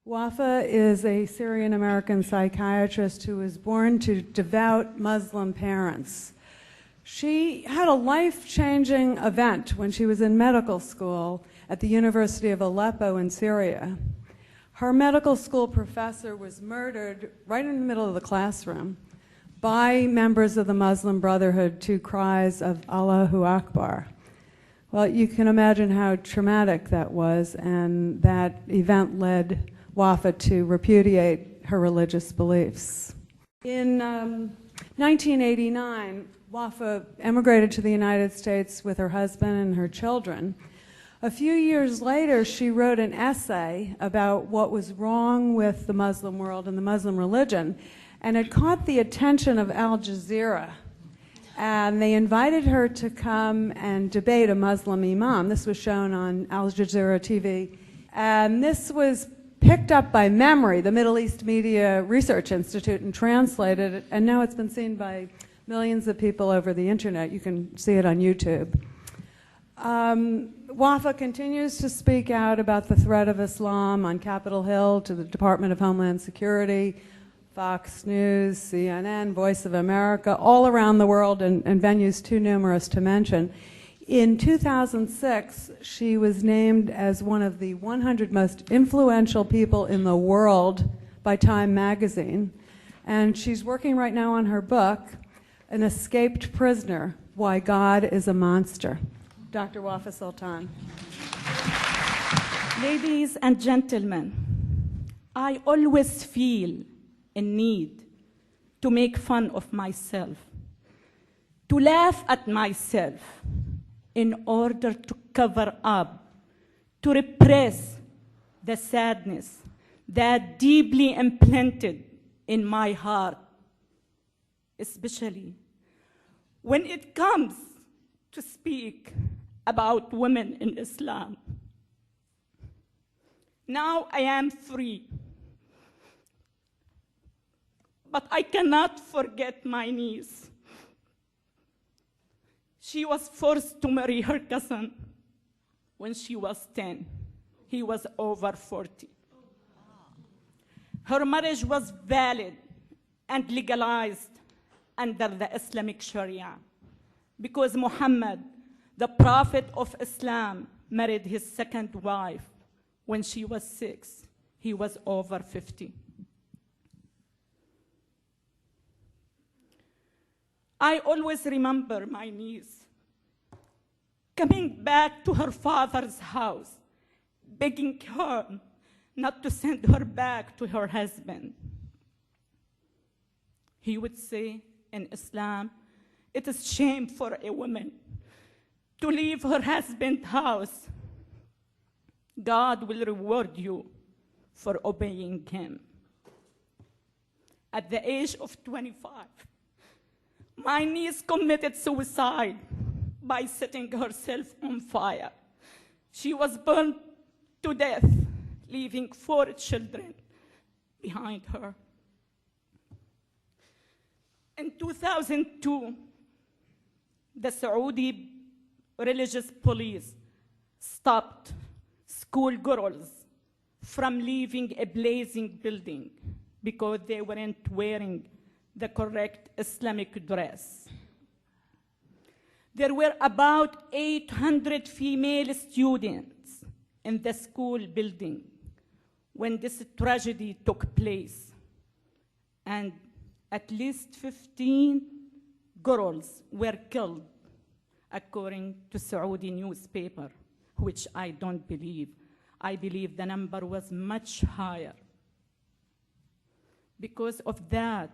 Wafaa is a Syrian-American psychiatrist who was born to devout Muslim parents. She had a life-changing event when she was in medical school at the University of Aleppo in Syria. Her medical school professor was murdered right in the middle of the classroom by members of the Muslim Brotherhood to cries of Allahu Akbar. Well, you can imagine how traumatic that was, and that event led Wafaa to repudiate her religious beliefs. In 1989, Wafaa emigrated to the United States with her husband and her children. A few years later, she wrote an essay about what was wrong with the Muslim world and the Muslim religion, and it caught the attention of Al Jazeera. And they invited her to come and debate a Muslim imam. This was shown on Al Jazeera TV. And this was picked up by Memory, the Middle East Media Research Institute, and translated, and now it's been seen by millions of people over the internet. You can see it on YouTube. Wafaa continues to speak out about the threat of Islam on Capitol Hill to the Department of Homeland Security, Fox News, CNN, Voice of America, all around the world, and venues too numerous to mention. In 2006, she was named as one of the 100 most influential people in the world by Time magazine. And she's working right now on her book, An Escaped Prisoner, Why God is a Monster. Dr. Wafaa Sultan. Ladies and gentlemen, I always feel a need to make fun of myself, to laugh at myself, in order to cover up, to repress the sadness that deeply implanted in my heart, especially when it comes to speak about women in Islam. Now I am free, but I cannot forget my niece. She was forced to marry her cousin when she was 10. He was over 40. Her marriage was valid and legalized under the Islamic Sharia because Muhammad, the Prophet of Islam, married his second wife when she was 6. He was over 50. I always remember my niece coming back to her father's house, begging her not to send her back to her husband. He would say, in Islam, it is shame for a woman to leave her husband's house. God will reward you for obeying him. At the age of 25, my niece committed suicide by setting herself on fire. She was burned to death, leaving 4 children behind her. In 2002, the Saudi religious police stopped schoolgirls from leaving a blazing building because they weren't wearing the correct Islamic dress. There were about 800 female students in the school building when this tragedy took place, and at least 15 girls were killed, according to Saudi newspaper, which I don't believe. I believe the number was much higher. Because of that,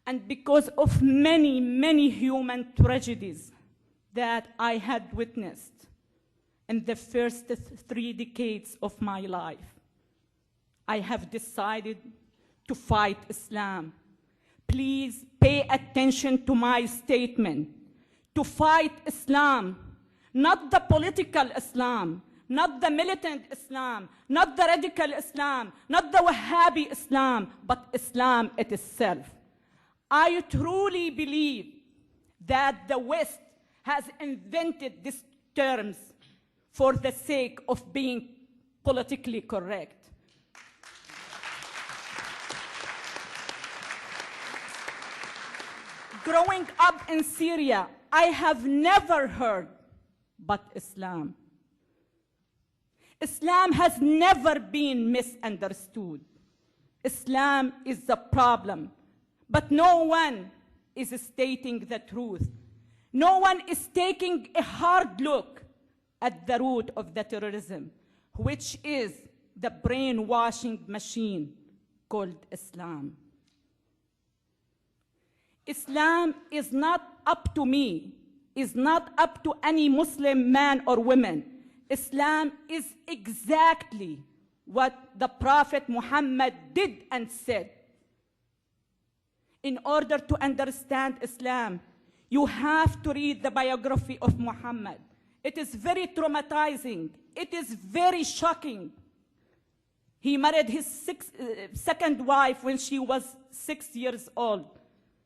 and because of many, many human tragedies that I had witnessed in the first 3 decades of my life, I have decided to fight Islam. Please pay attention to my statement. To fight Islam, not the political Islam, not the militant Islam, not the radical Islam, not the Wahhabi Islam, but Islam itself. I truly believe that the West has invented these terms for the sake of being politically correct. growing up in Syria, I have never heard but Islam. Islam has never been misunderstood. Islam is the problem, but no one is stating the truth. No one is taking a hard look at the root of the terrorism, which is the brainwashing machine called Islam. Islam is not up to me, is not up to any Muslim man or woman. Islam is exactly what the Prophet Muhammad did and said. In order to understand Islam, you have to read the biography of Muhammad. It is very traumatizing. It is very shocking. He married his second wife when she was 6 years old.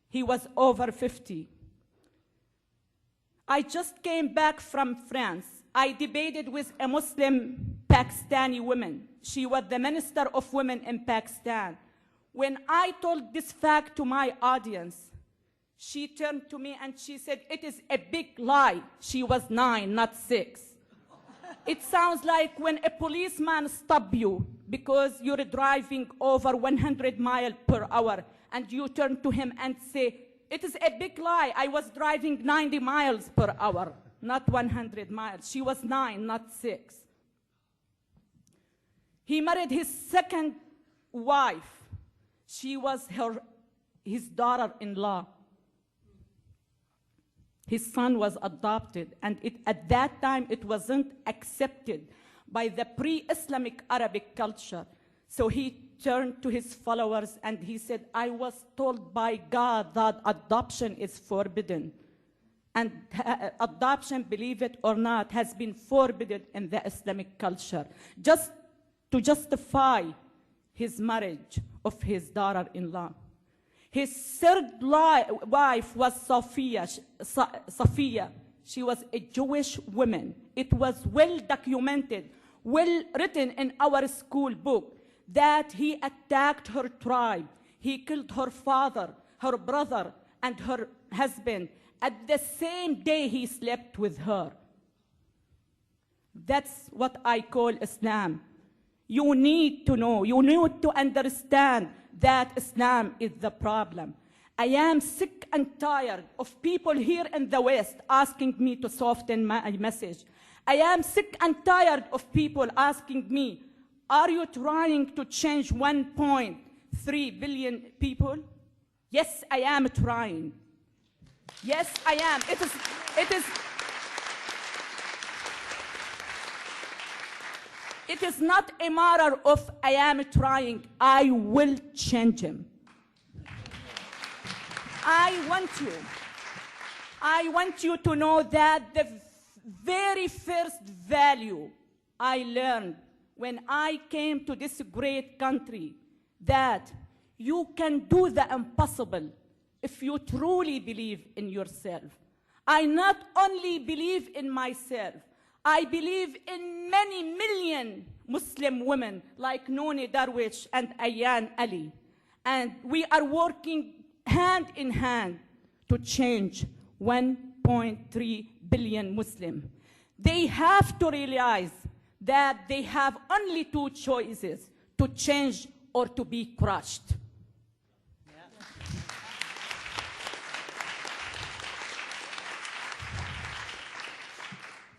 He was over 50. I just came back from France. I debated with a Muslim Pakistani woman. She was the Minister of Women in Pakistan. When I told this fact to my audience, she turned to me and she said, "It is a big lie." She was 9, not 6. It sounds like when a policeman stops you because you're driving over 100 miles per hour and you turn to him and say, "It is a big lie. I was driving 90 miles per hour, not 100 miles. She was 9, not 6. He married his second wife. She was his daughter-in-law. His son was adopted, and at that time it wasn't accepted by the pre-Islamic Arabic culture. So he turned to his followers and he said, "I was told by God that adoption is forbidden. And adoption, believe it or not, has been forbidden in the Islamic culture, just to justify his marriage of his daughter-in-law." His third wife was Safiya. She was a Jewish woman. It was well documented, well written in our school book, that he attacked her tribe. He killed her father, her brother, and her husband at the same day he slept with her. That's what I call Islam. You need to know, you need to understand that Islam is the problem. I am sick and tired of people here in the West asking me to soften my message. I am sick and tired of people asking me, "Are you trying to change 1.3 billion people?" Yes, I am trying. Yes, I am. It is not a matter of "I am trying." I will change him. I want you to know that the very first value I learned when I came to this great country, that you can do the impossible if you truly believe in yourself. I not only believe in myself, I believe in many million Muslim women like Noni Darwish and Ayan Ali. And we are working hand in hand to change 1.3 billion Muslims. They have to realize that they have only two choices: to change or to be crushed.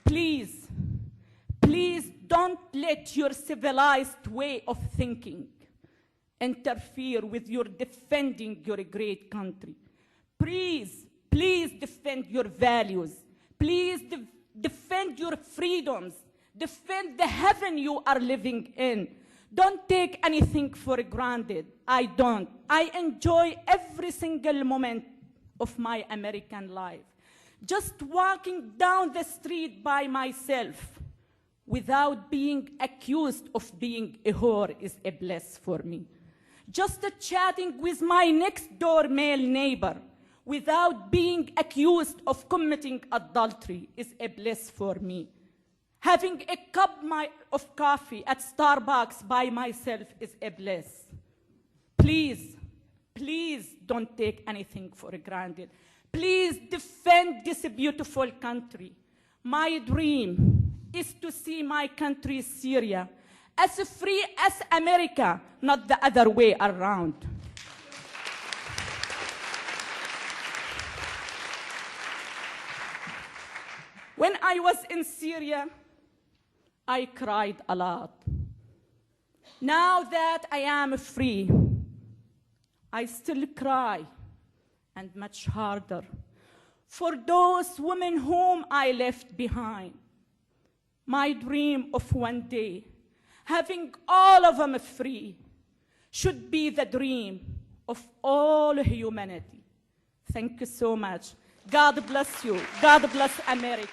Please, please don't let your civilized way of thinking interfere with your defending your great country. Please, please defend your values. Please defend your freedoms. Defend the heaven you are living in. Don't take anything for granted. I don't. I enjoy every single moment of my American life. Just walking down the street by myself without being accused of being a whore is a bliss for me. Just chatting with my next door male neighbor without being accused of committing adultery is a bliss for me. Having a cup of coffee at Starbucks by myself is a bliss. Please, please don't take anything for granted. Please defend this beautiful country. My dream is to see my country, Syria, as free as America, not the other way around. When I was in Syria, I cried a lot. Now that I am free, I still cry, and much harder, for those women whom I left behind. My dream of one day, having all of them free, should be the dream of all humanity. Thank you so much. God bless you. God bless America.